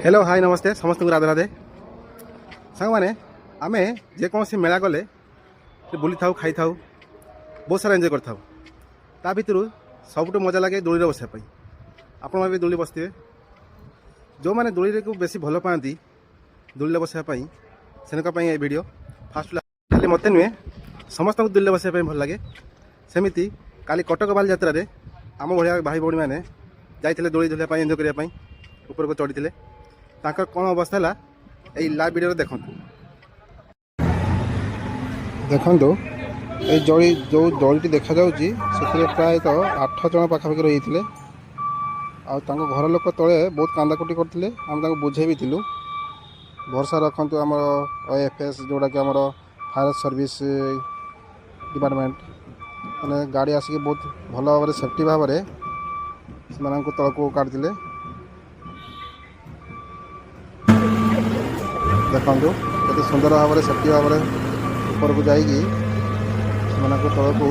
Hello hi नमस्ते समस्त को राधे राधे सांग मैंने आमे जेकोसी मेला गले बुली था खाई था बहुत सारा एंजॉय करता ता भितर सबुठ मजा लगे दोली बसवाई आपण भी दोली बसते जो मैंने दोली को बेसी भल पाती दोली बसवाई से वीडियो फास्ट खाली मत नुहे समस्त को दोली बसवाई भल लगे सेमती काली कटक बाल यात्रा आम भाया भाई भाई मैंने जाते दोली झुलिया एंजॉय करने ऊपर को चढ़ी कौन अवस्था है यही लाइव वीडियो देखु देखु ये जड़ी जो जड़ीटी देखा जाऊँगी प्राय तो 8 जन पाखापाखि रही थे घर लोक तले बहुत कांदाकुटी करते आम बुझे भी थिलु भरसा रखु आम OFS जोड़ा कि आम फायर सर्विस डिपार्टमेंट मैंने गाड़ी आसिक बहुत भल भाव सेफ्टी भाव से तलक काटते देखु केते सुंदर भाव में सेफ्टी भाव में ऊपर को जाइए तल को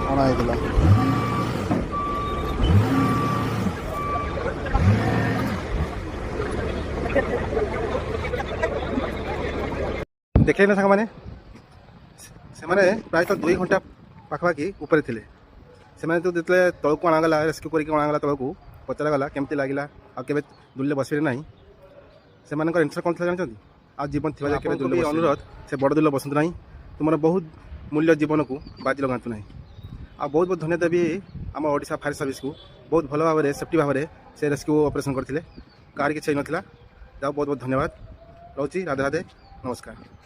अणाई देखे ना साने से प्राय 2 घंटा पाखापाखि ऊपर थे से तो जिते तल को अणागला रेस्क्यू करके अणागला तल को पचरागला केमती लगला आगे दुले बसवे ना से आंसर कौन था जानते आ जीवन थी अनुरोध से बड़ दुल बसतु ना तुम बहुत मूल्य जीवन को बाजी लगातु ना आ बहुत बहुत धन्यवाद भी आम ओडिशा फायर सर्विस को बहुत भल भाव में सेफ्टी भाव में से रेस्क्यू ऑपरेशन करते कार किसी नाला बहुत बहुत धन्यवाद रोची राधे राधे नमस्कार।